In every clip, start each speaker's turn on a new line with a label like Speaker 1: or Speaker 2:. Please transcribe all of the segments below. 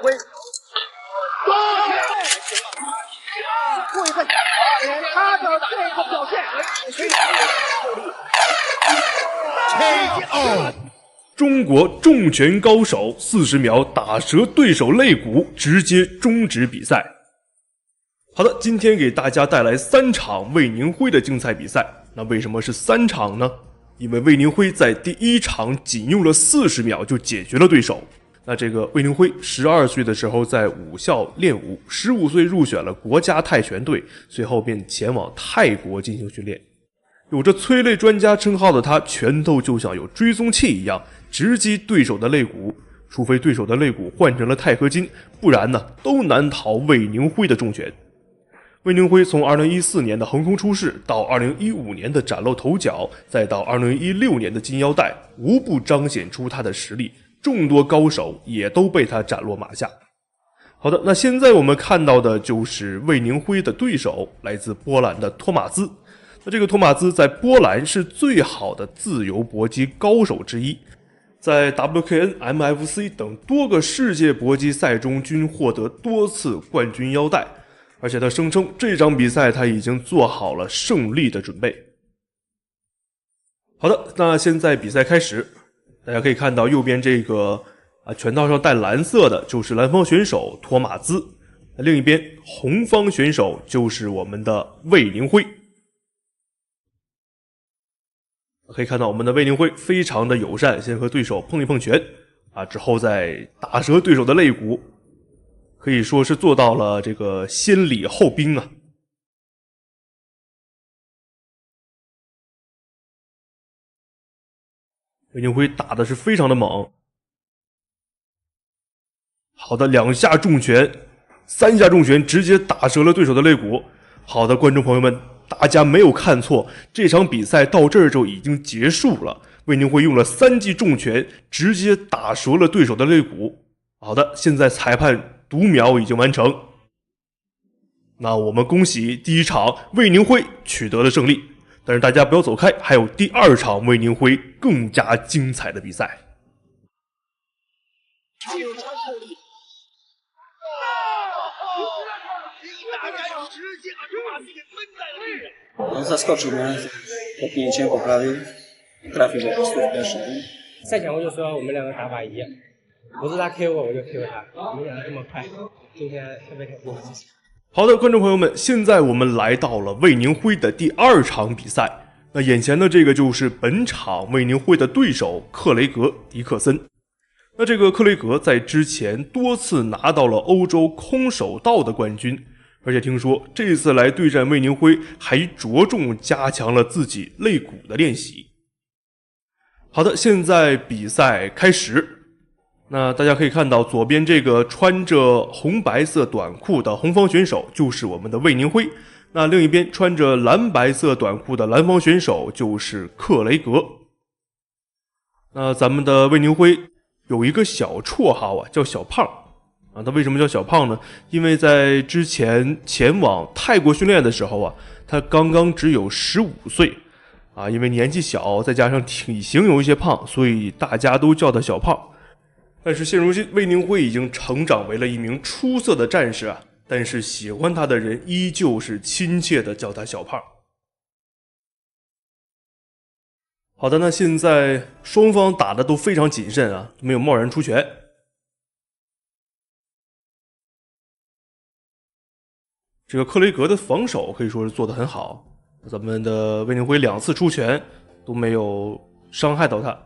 Speaker 1: 辉，过一个他的这个表现，
Speaker 2: 中国重拳高手40秒打折对手肋骨，直接终止比赛。好的，今天给大家带来3场魏宁辉的精彩比赛。那为什么是3场呢？因为魏宁辉在第1场仅用了40秒就解决了对手。那这个魏宁辉12岁的时候在武校练武，15岁入选了国家泰拳队，随后便前往泰国进行训练。有着催泪专家称号的他，拳头就像有追踪器一样，直击对手的肋骨，除非对手的肋骨换成了钛合金，不然呢都难逃魏宁辉的重拳。魏宁辉从2014年的横空出世，到2015年的崭露头角，再到2016年的金腰带，无不彰显出他的实力，众多高手也都被他斩落马下。好的，那现在我们看到的就是魏宁辉的对手，来自波兰的托马兹。那这个托马兹在波兰是最好的自由搏击高手之一，在 WKN、MFC 等多个世界搏击赛中均获得多次冠军腰带，而且他声称这场比赛他已经做好了胜利的准备。好的，那现在比赛开始，大家可以看到右边这个拳套上带蓝色的就是蓝方选手托马兹，另一边红方选手就是我们的魏宁辉。可以看到我们的魏宁辉非常的友善，先和对手碰一碰拳之后再打折对手的肋骨，可以说是做到了这个先礼后兵啊。魏宁辉打的是非常的猛，好的，2下重拳，3下重拳直接打折了对手的肋骨。好的，观众朋友们，大家没有看错，这场比赛到这儿就已经结束了。魏宁辉用了3记重拳，直接打折了对手的肋骨。好的，现在裁判读秒已经完成。那我们恭喜第1场魏宁辉取得了胜利，但是大家不要走开，还有第2场魏宁辉更加精彩的比赛。
Speaker 3: On zaskoczył mnie, kopnięciem poprawił, trafił po prostu w pierwszy dół.
Speaker 4: 赛前我就说我们2个打法一样，不是他 KO 我就 KO 他，我们2个这么快，今天特别开心。
Speaker 2: 好的，观众朋友们，现在我们来到了魏宁辉的第2场比赛。那眼前的这个就是本场魏宁辉的对手克雷格·迪克森。那这个克雷格在之前多次拿到了欧洲空手道的冠军，而且听说这次来对战魏宁辉还着重加强了自己肋骨的练习。好的，现在比赛开始。那大家可以看到左边这个穿着红白色短裤的红方选手就是我们的魏宁辉，那另一边穿着蓝白色短裤的蓝方选手就是克雷格。那咱们的魏宁辉有一个小绰号叫小胖他为什么叫小胖呢？因为在之前前往泰国训练的时候他刚刚只有15岁因为年纪小，再加上体型有一些胖，所以大家都叫他小胖。但是现如今魏宁辉已经成长为了一名出色的战士但是喜欢他的人依旧是亲切的叫他小胖。好的，那现在双方打的都非常谨慎没有贸然出拳。这个克雷格的防守可以说是做得很好，咱们的魏宁辉2次出拳都没有伤害到他。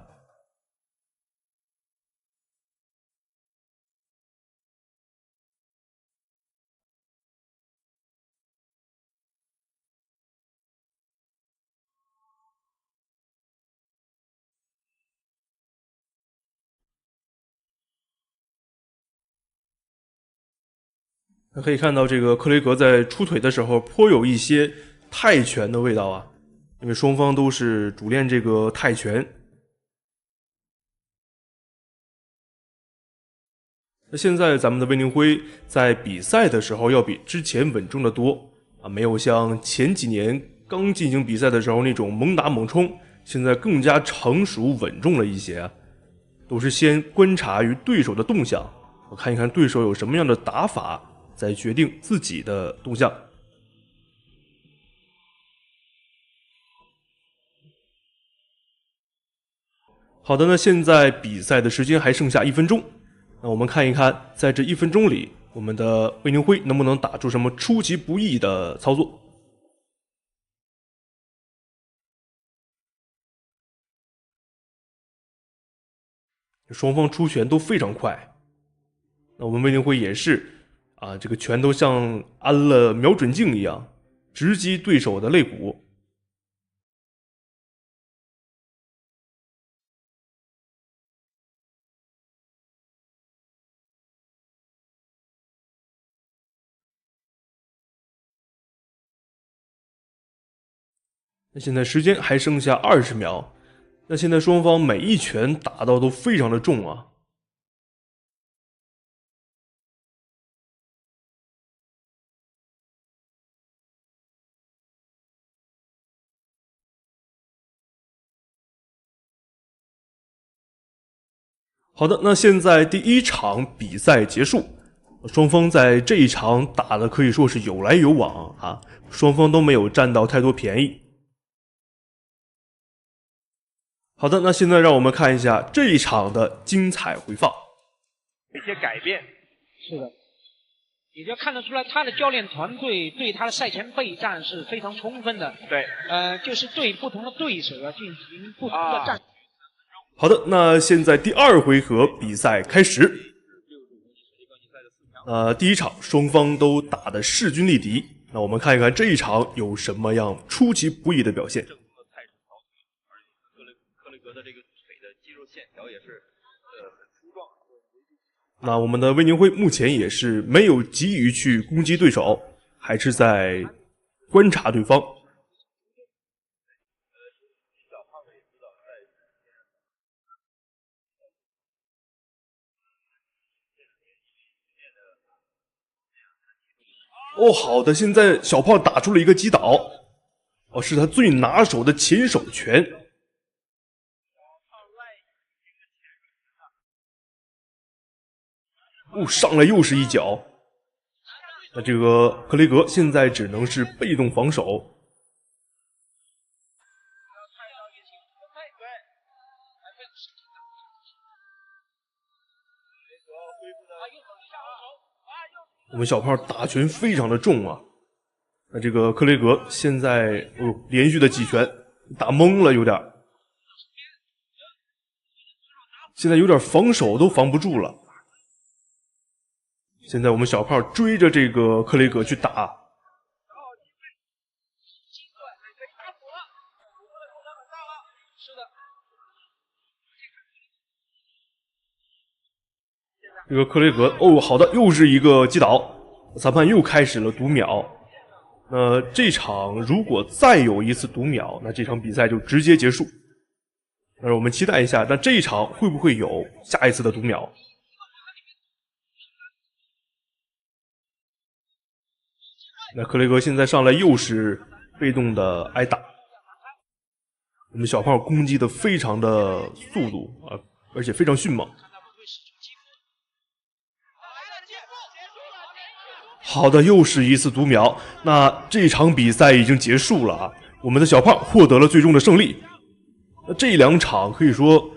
Speaker 2: 可以看到这个克雷格在出腿的时候颇有一些泰拳的味道因为双方都是主练这个泰拳。那现在咱们的魏宁辉在比赛的时候要比之前稳重的多没有像前几年刚进行比赛的时候那种猛打猛冲，现在更加成熟稳重了一些都是先观察于对手的动向，我看一看对手有什么样的打法，再决定自己的动向。好的，那现在比赛的时间还剩下1分钟，那我们看一看，在这1分钟里，我们的魏宁辉能不能打出什么出其不意的操作。双方出拳都非常快，那我们魏宁辉也是啊，这个拳头像安了瞄准镜一样，直击对手的肋骨。那现在时间还剩下20秒，那现在双方每一拳打到都非常的重啊。好的，那现在第1场比赛结束，双方在这一场打的可以说是有来有往啊，双方都没有占到太多便宜。好的，那现在让我们看一下这一场的精彩回放。
Speaker 1: 一些改变，
Speaker 5: 是的，也就看得出来，他的教练团队对他的赛前备战是非常充分的。
Speaker 1: 对，
Speaker 5: 就是对不同的对手要进行不同的战。
Speaker 2: 好的，那现在第2回合比赛开始。第1场双方都打得势均力敌，那我们看一看这一场有什么样出其不意的表现。那我们的魏宁辉目前也是没有急于去攻击对手，还是在观察对方。哦，好的，现在小胖打出了一个击倒，哦，是他最拿手的前手拳。哦，上来又是一脚。那这个克雷格现在只能是被动防守。我们小胖打拳非常的重啊，那这个克雷格现在连续的几拳打懵了，有点，现在有点防守都防不住了。现在我们小胖追着这个克雷格去打，这个克雷格哦，好的，又是一个击倒，裁判又开始了读秒。那这场如果再有一次读秒，那这场比赛就直接结束。那让我们期待一下，那这一场会不会有下一次的读秒？那克雷格现在上来又是被动的挨打，我们小胖攻击的非常的速度啊，而且非常迅猛。好的，又是一次读秒，那这场比赛已经结束了啊，我们的小胖获得了最终的胜利。那这2场可以说，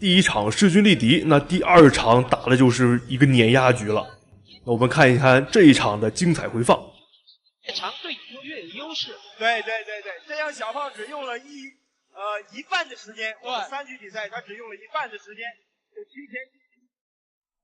Speaker 2: 第1场势均力敌，那第2场打的就是一个碾压局了。那我们看一看这一场的精彩回放。
Speaker 5: 越长对越有优势。
Speaker 1: 对，这样小胖只用了一半的时间，我们3局比赛他只用了一半的时间，就提前。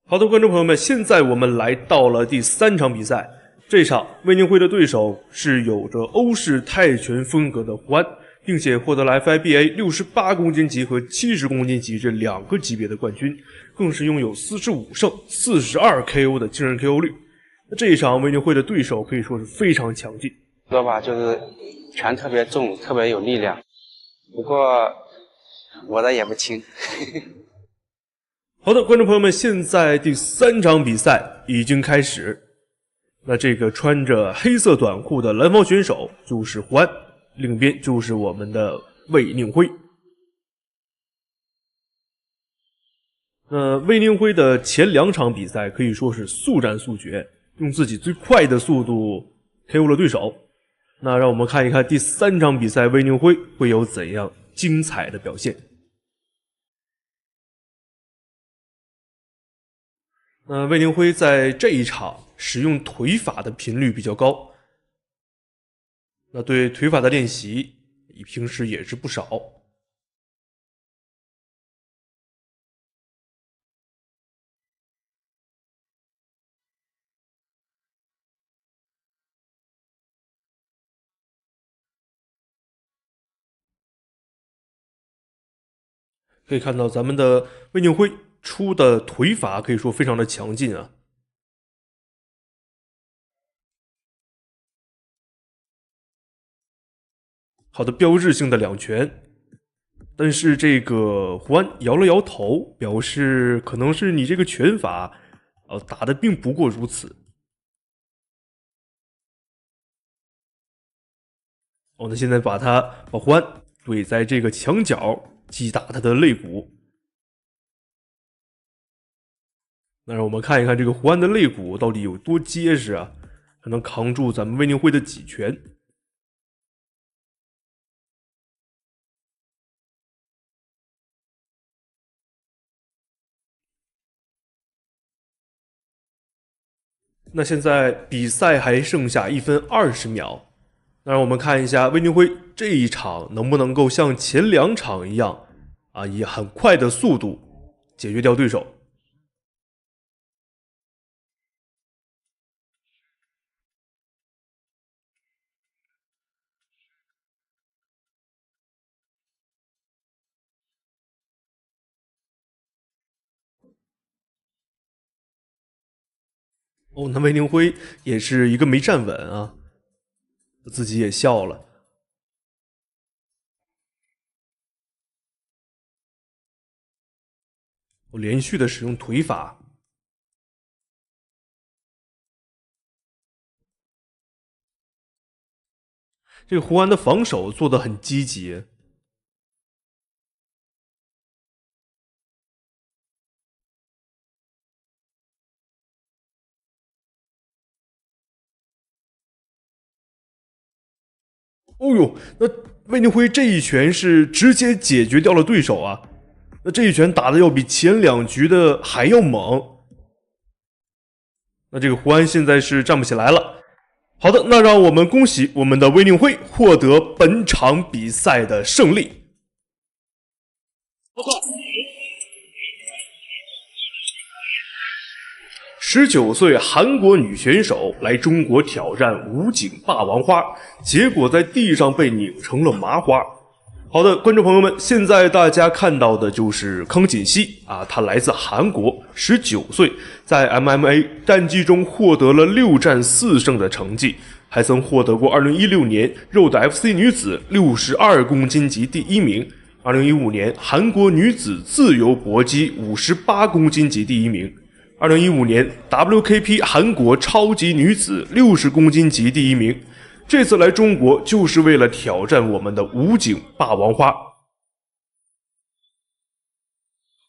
Speaker 2: 好的，观众朋友们，现在我们来到了第3场比赛。这场魏宁辉的对手是有着欧式泰拳风格的胡安，并且获得了 FIBA 68公斤级和70公斤级这2个级别的冠军，更是拥有45胜42 KO 的惊人 KO 率。这一场魏宁辉的对手可以说是非常强劲，
Speaker 6: 说吧，就是拳特别重，特别有力量。不过我的也不轻。
Speaker 2: 好的，观众朋友们，现在第3场比赛已经开始。那这个穿着黑色短裤的蓝方选手就是胡安，另一边就是我们的魏宁辉。魏宁辉的前2场比赛可以说是速战速决，用自己最快的速度 KO 了对手。那让我们看一看第3场比赛魏宁辉会有怎样精彩的表现。魏宁辉在这一场使用腿法的频率比较高，那对腿法的练习平时也是不少。可以看到咱们的魏宁辉出的腿法可以说非常的强劲啊。好的，标志性的2拳，但是这个胡安摇了摇头，表示可能是你这个拳法打的并不过如此。那现在把胡安怼在这个墙角，击打他的肋骨。那让我们看一看这个胡安的肋骨到底有多结实啊，才能扛住咱们魏宁辉的几拳。那现在比赛还剩下1分20秒，那让我们看一下魏宁辉这一场能不能够像前2场一样以很快的速度解决掉对手。那魏宁辉也是一个没站稳啊，自己也笑了。连续的使用腿法，这个胡安的防守做得很积极。那魏宁辉这一拳是直接解决掉了对手啊！那这一拳打的要比前2局的还要猛。那这个胡安现在是站不起来了。好的，那让我们恭喜我们的魏宁辉获得本场比赛的胜利。19岁韩国女选手来中国挑战武警霸王花，结果在地上被拧成了麻花。好的，观众朋友们，现在大家看到的就是康锦熙她来自韩国，19岁，在 MMA 战绩中获得了6战4胜的成绩，还曾获得过2016年 Road FC 女子62公斤级第1名，2015年韩国女子自由搏击58公斤级第1名。2015年 WKP 韩国超级女子60公斤级第1名，这次来中国就是为了挑战我们的武警霸王花。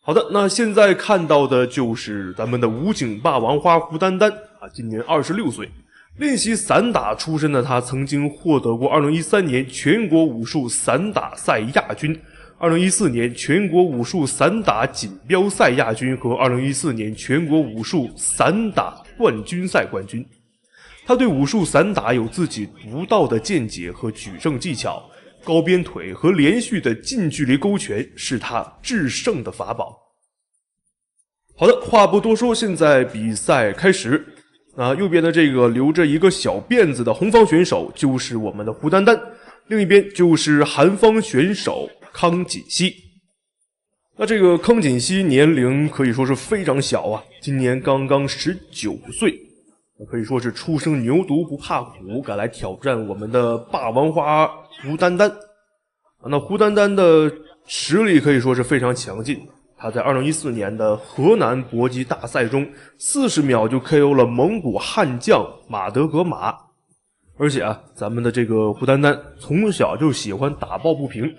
Speaker 2: 好的，那现在看到的就是咱们的武警霸王花胡丹丹今年26岁，练习散打出身的她曾经获得过2013年全国武术散打赛亚军，2014年全国武术散打锦标赛亚军和2014年全国武术散打冠军赛冠军。他对武术散打有自己独到的见解和举胜技巧，高鞭腿和连续的近距离勾拳是他制胜的法宝。好的，话不多说，现在比赛开始。右边的这个留着一个小辫子的红方选手就是我们的胡丹丹，另一边就是韩方选手康锦熙。那这个康锦熙年龄可以说是非常小啊，今年刚刚19岁，可以说是初生牛犊不怕虎，敢来挑战我们的霸王花胡丹丹。那胡丹丹的实力可以说是非常强劲，他在2014年的河南搏击大赛中40秒就 KO 了蒙古悍将马德格玛。而且咱们的这个胡丹丹从小就喜欢打抱不平，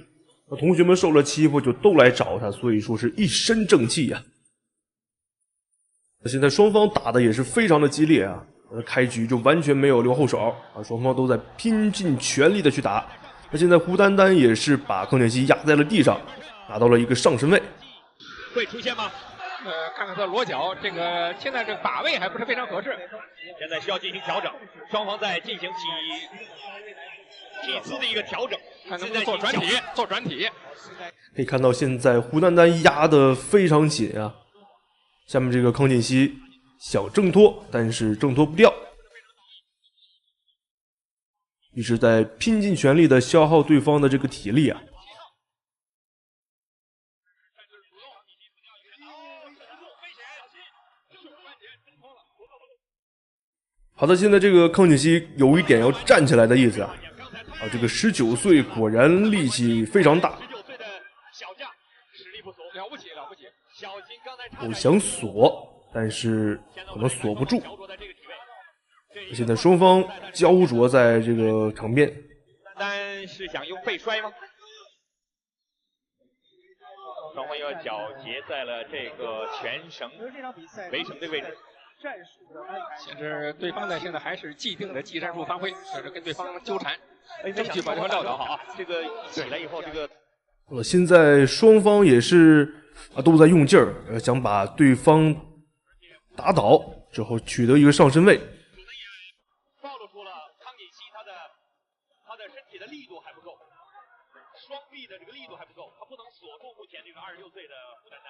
Speaker 2: 同学们受了欺负就都来找他，所以说是一身正气呀。现在双方打的也是非常的激烈啊，开局就完全没有留后手啊，双方都在拼尽全力的去打。那现在胡丹丹也是把康健熙压在了地上，拿到了一个上身位。
Speaker 7: 会出现吗？
Speaker 8: 看看他裸脚，这个现在这个把位还不是非常合适，
Speaker 7: 现在需要进行调整，双方在进行体姿的一个调整，
Speaker 8: 看能不能做转体，做转体。
Speaker 2: 可以看到现在胡丹丹压得非常紧啊，下面这个康健熙想挣脱，但是挣脱不掉，一直在拼尽全力的消耗对方的这个体力啊。好的，现在这个康健熙有一点要站起来的意思啊！这个19岁果然力气非常大。
Speaker 7: 19岁的小将，实力不俗，了不起了不起。小金刚才
Speaker 2: 我想锁，但是可能锁不住。现在双方焦灼在这个场边。
Speaker 7: 丹是想用背摔吗？双方要脚结在了这个全绳围绳的位置。
Speaker 8: 现在对方呢，现在还是既定的技战术发挥，就是跟对方纠缠，争取把对方撂倒。
Speaker 7: 好啊，这个起来以后，这个
Speaker 2: 现在双方也是都在用劲儿，想把对方打倒之后取得一个上身位。
Speaker 7: 暴露出了康健熙他的身体的力度还不够，双臂的这个力度还不够，他不能锁住目前这个26岁的胡丹丹。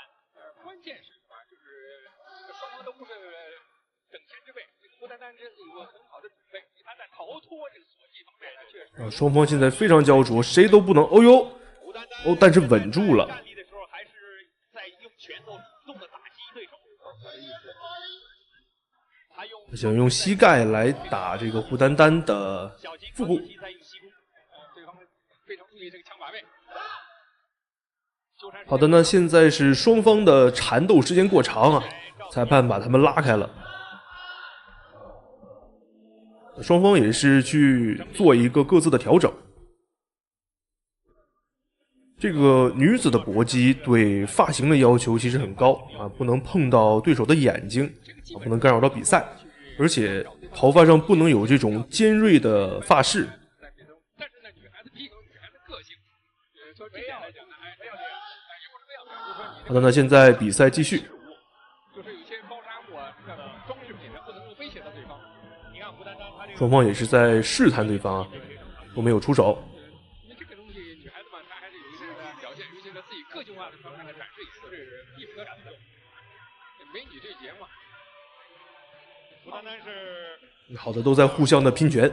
Speaker 8: 关键是就是双方都不是等闲之辈，胡丹丹这是有个很好的准备，他在逃脱这个锁技方面呢，确实。
Speaker 2: 双方现在非常焦灼，谁都不能。哦呦，但是稳住了。
Speaker 7: 站立的时候还是在用拳头主动的打击对手。
Speaker 2: 他想用膝盖来打这个胡丹丹的腹部。
Speaker 8: 对方非常注意这个抢把位。
Speaker 2: 好的呢，现在是双方的缠斗时间过长啊，裁判把他们拉开了。双方也是去做一个各自的调整。这个女子的搏击对发型的要求其实很高啊，不能碰到对手的眼睛啊，不能干扰到比赛，而且头发上不能有这种尖锐的发饰。
Speaker 8: 但是呢，女孩子毕竟有女孩子个性，说这样来讲呢，也不是这样，
Speaker 2: 好的，那现在比赛继续。
Speaker 8: 就是有些包扎物啊，装饰品不能威胁到对方。你看胡丹丹，他这个
Speaker 2: 双方也是在试探对方啊，都没有出手。
Speaker 8: 这个东西，女孩子嘛，她还是有一些表现，尤其是自己个性化的方面的展示，也是必不可少的。美女这节嘛，
Speaker 7: 胡丹丹是
Speaker 2: 好的，都在互相的拼拳。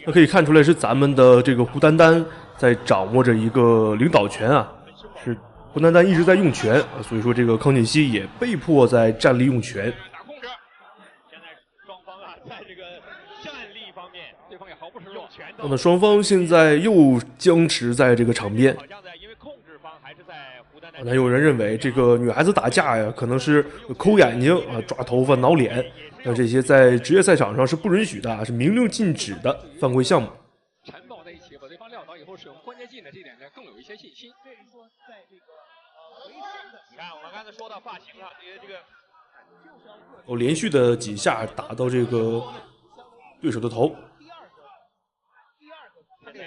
Speaker 2: 那可以看出来是咱们的这个胡丹丹在掌握着一个领导权啊，是胡丹丹一直在用拳，所以说这个康健熙也被迫在站立用拳。
Speaker 7: 打控制，现在双方啊，在这个站立方面，对方也毫不示弱。
Speaker 2: 那么双方现在又僵持在这个场边。
Speaker 7: 好像在因为控制方还是在胡丹丹。
Speaker 2: 那有人认为这个女孩子打架呀，可能是抠眼睛啊、抓头发、挠脸，那这些在职业赛场上是不允许的，是明令禁止的犯规项目。
Speaker 8: 缠抱在一起，把对方撂倒以后，使用关节技呢，这点呢更有一些信心。
Speaker 7: 你看，我们刚才说到发型了，这个
Speaker 2: 连续的几下打到这个对手的头。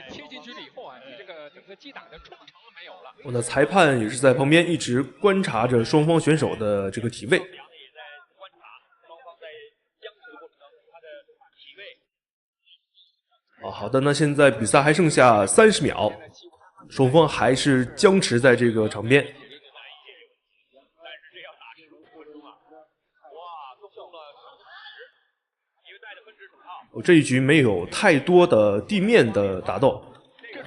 Speaker 8: 切进去了以后啊，你这个整个击打的冲程没有了。
Speaker 2: 那裁判也是在旁边一直观察着双方选手的这个体位。好的，那现在比赛还剩下30秒，双方还是僵持在这个场边。这一局没有太多的地面的打斗，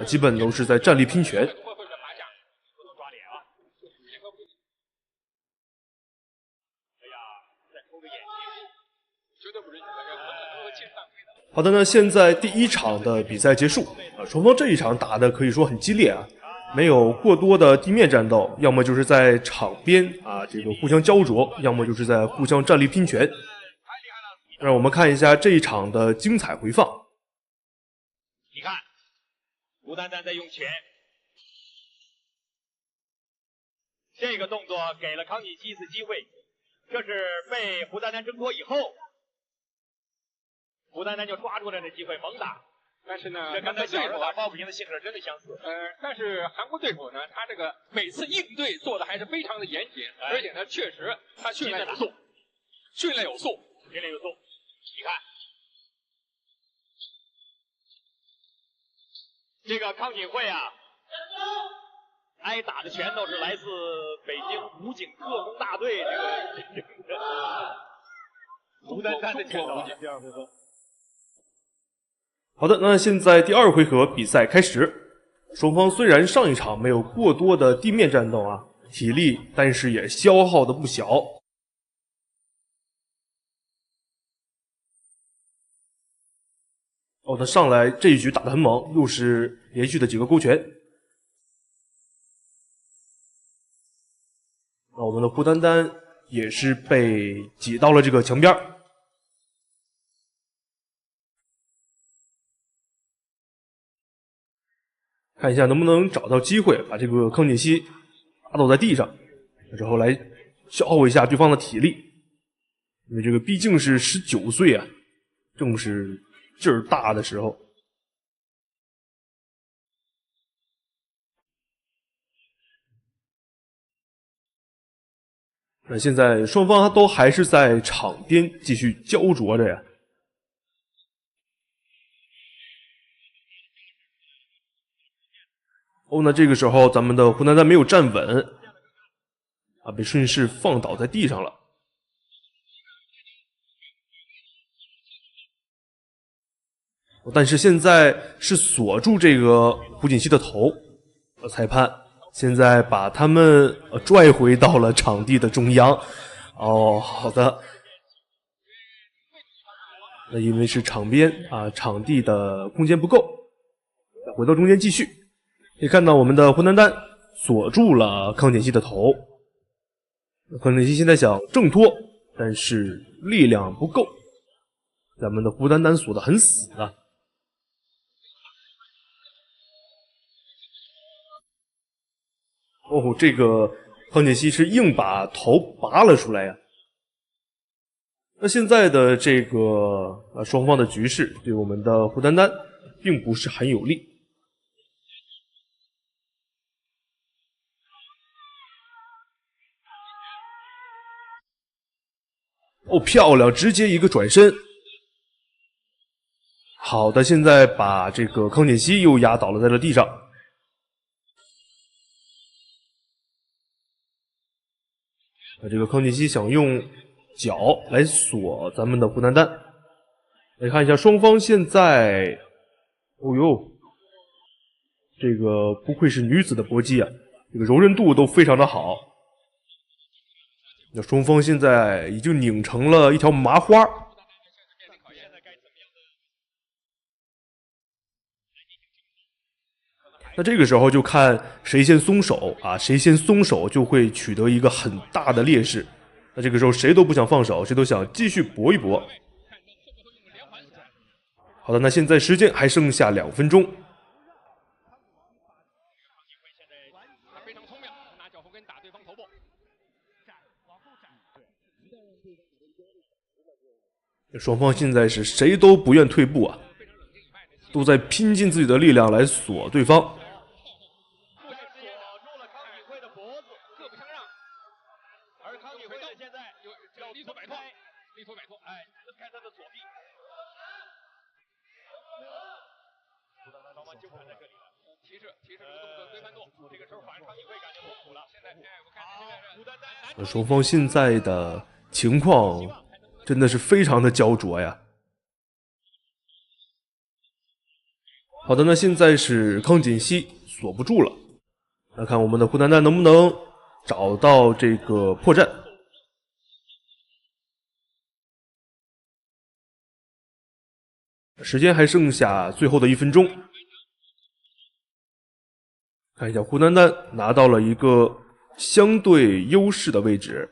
Speaker 2: 基本都是在站立拼拳。好的呢，现在第一场的比赛结束双方这一场打的可以说很激烈啊，没有过多的地面战斗，要么就是在场边啊这个互相焦灼，要么就是在互相站立拼拳。让我们看一下这一场的精彩回放。
Speaker 7: 你看，胡丹丹在用拳，这个动作给了康健熙一次机会，这是被胡丹丹挣脱以后，胡丹丹就抓住了这机会猛打。
Speaker 8: 但是呢，
Speaker 7: 这跟他小时候打抱不平的性格真的相似。
Speaker 8: 但是韩国对手呢，他这个每次应对做的还是非常的严谨，而且呢，确实他训练有素，训练有素。
Speaker 7: 你看，这个康锦慧啊，挨打的拳头是来自北京武警特工大队这个胡丹丹的拳头。
Speaker 2: 好的，那现在第二回合比赛开始，双方虽然上一场没有过多的地面战斗啊，体力但是也消耗的不小。哦，他上来这一局打得很猛，又是连续的几个勾拳。那我们的胡丹丹也是被挤到了这个墙边。看一下能不能找到机会把这个康锦熙打倒在地上，之后来消耗一下对方的体力，因为这个毕竟是19岁啊，正是劲儿大的时候。那现在双方都还是在场边继续焦灼着呀。哦，那这个时候咱们的胡丹丹没有站稳，啊，被顺势放倒在地上了。但是现在是锁住这个胡锦熙的头，裁判现在把他们拽回到了场地的中央。哦，好的。那因为是场边啊，场地的空间不够，回到中间继续。可以看到我们的胡丹丹锁住了康锦熙的头，康锦熙现在想挣脱，但是力量不够，咱们的胡丹丹锁得很死啊。哦，这个康锦熙是硬把头拔了出来呀。那现在的这个双方的局势对我们的胡丹丹并不是很有利。哦，漂亮，直接一个转身。好的，现在把这个康锦熙又压倒了在了地上。这个康锦熙想用脚来锁咱们的胡丹丹。来看一下双方现在，哦呦，这个不愧是女子的搏击啊，这个柔韧度都非常的好。那双方现在已经拧成了一条麻花。那这个时候就看谁先松手啊，谁先松手就会取得一个很大的劣势。那这个时候谁都不想放手，谁都想继续搏一搏。好的，那现在时间还剩下2分钟。
Speaker 8: 非常聪明，拿脚后跟打对方头部。
Speaker 2: 双方现在是谁都不愿退步啊，都在拼尽自己的力量来锁对方。
Speaker 8: 力托摆脱，哎，睁开他的左臂。双方纠缠在这里了，提示这个动作推翻动，这个时候反而康锦慧感觉痛苦了。现在，我看胡丹丹。
Speaker 2: 双方现在的情况真的是非常的焦灼呀。好的，那现在是康锦熙锁不住了，那看我们的胡丹丹能不能找到这个破绽。时间还剩下最后的1分钟，看一下胡丹丹拿到了一个相对优势的位置。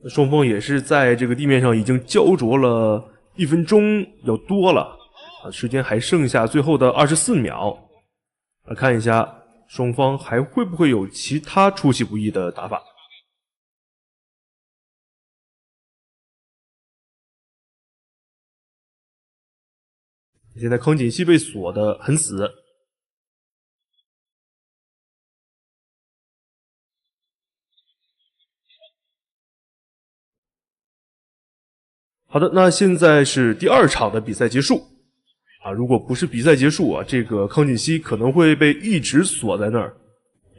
Speaker 2: 双方也是在这个地面上已经焦灼了1分钟要多了啊，时间还剩下最后的24秒。来看一下双方还会不会有其他出其不意的打法。现在康锦熙被锁得很死。好的，那现在是第2场的比赛结束啊！如果不是比赛结束啊，这个康锦熙可能会被一直锁在那儿，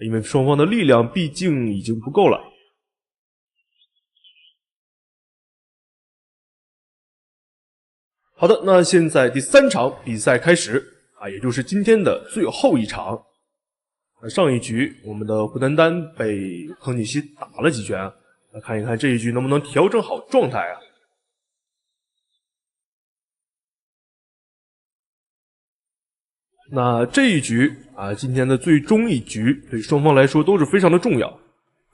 Speaker 2: 因为双方的力量毕竟已经不够了。好的，那现在第3场比赛开始啊，也就是今天的最后一场。上一局我们的胡丹丹被康锦熙打了几拳，来看一看这一局能不能调整好状态啊。那这一局啊，今天的最终一局对双方来说都是非常的重要，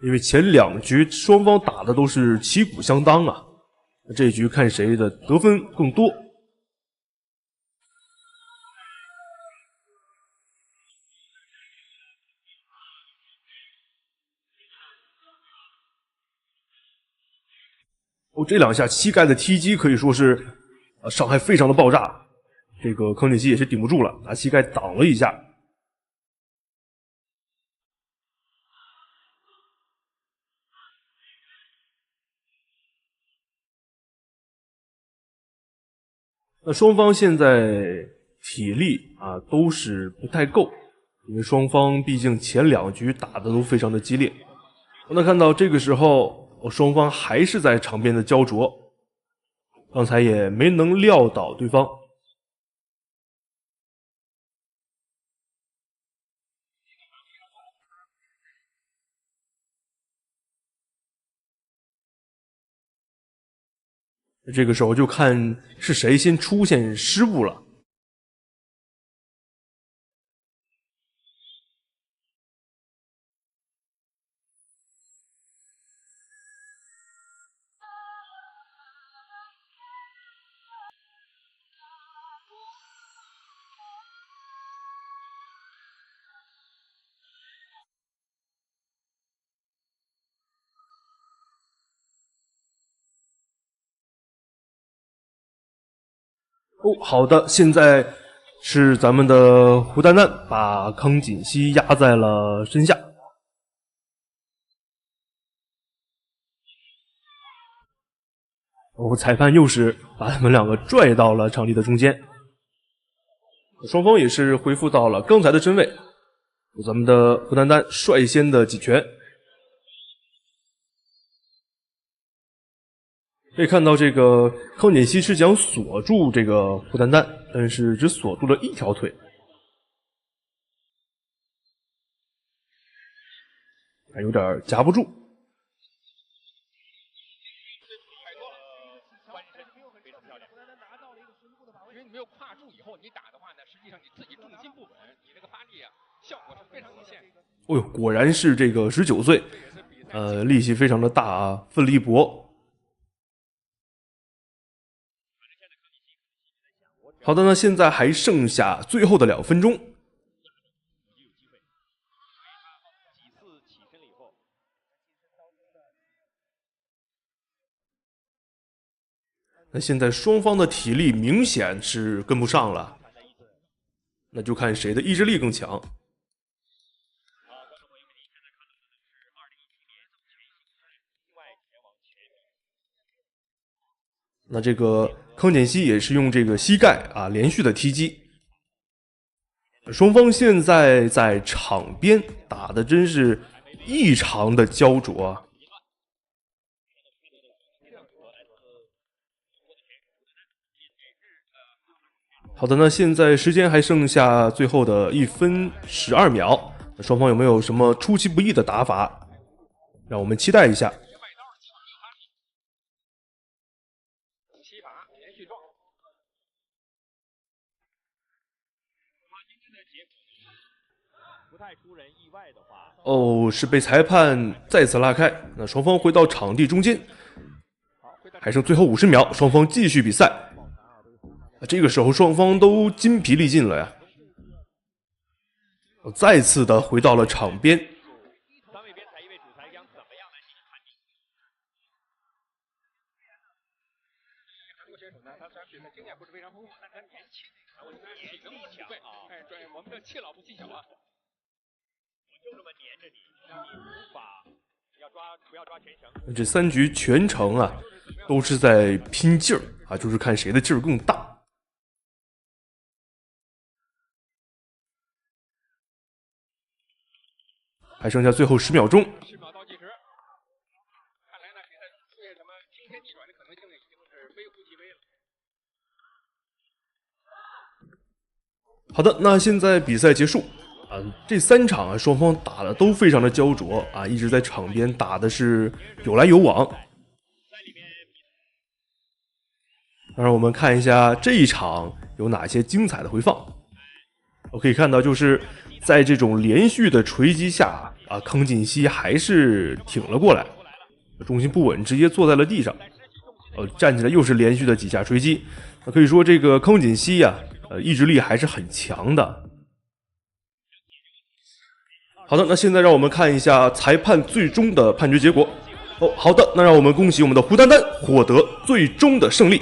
Speaker 2: 因为前2局双方打的都是旗鼓相当啊，这一局看谁的得分更多。这2下膝盖的踢击可以说是伤害非常的爆炸。这个康锦熙也是顶不住了，拿膝盖挡了一下。那双方现在体力啊都是不太够，因为双方毕竟前2局打的都非常的激烈。我能看到这个时候双方还是在场边的焦灼，刚才也没能撂倒对方。这个时候就看是谁先出现失误了。好的，现在是咱们的胡丹丹把康锦熙压在了身下。裁判又是把他们2个拽到了场地的中间，双方也是恢复到了刚才的身位。咱们的胡丹丹率先的几拳。可以看到，这个康锦熙是想锁住这个胡丹丹，但是只锁住了1条腿，还有点夹不住。
Speaker 8: 因为你没有跨住以后，你打的话呢，实际上你自己重心不稳，你那个发力啊，效果是非常有限。
Speaker 2: 哦呦，果然是这个19岁，力气非常的大啊，奋力搏。好的，那现在还剩下最后的2分钟。那现在双方的体力明显是跟不上了，那就看谁的意志力更强。那这个康锦熙也是用这个膝盖啊连续的踢击，双方现在在场边打的真是异常的焦灼啊。好的，那现在时间还剩下最后的1分12秒，双方有没有什么出其不意的打法？让我们期待一下。哦，是被裁判再次拉开。那双方回到场地中间，还剩最后50秒，双方继续比赛。这个时候双方都筋疲力尽了呀，再次的回到了场边。
Speaker 7: 3位边裁1位主裁将怎么样来进行判定？
Speaker 8: 韩国选手呢，他虽然比赛经验不是非常丰富，但他年轻，我觉得体能不对，我们的气老不气小啊。
Speaker 7: 我就这么黏着你，让你无法不要抓全程。
Speaker 2: 这3局全程啊，都是在拼劲儿啊，就是看谁的劲儿更大。还剩下最后10秒钟。
Speaker 8: 10秒倒计时，看来呢，比赛出现什么惊天地转的可能性已经是微乎其微了。
Speaker 2: 好的，那现在比赛结束啊，这3场啊，双方打的都非常的焦灼啊，一直在场边打的是有来有往。让我们看一下这一场有哪些精彩的回放。我可以看到，就是在这种连续的锤击下啊，康锦熙还是挺了过来，重心不稳，直接坐在了地上。站起来又是连续的几下锤击，可以说这个康锦熙呀，意志力还是很强的。好的，那现在让我们看一下裁判最终的判决结果。好的，那让我们恭喜我们的胡丹丹获得最终的胜利。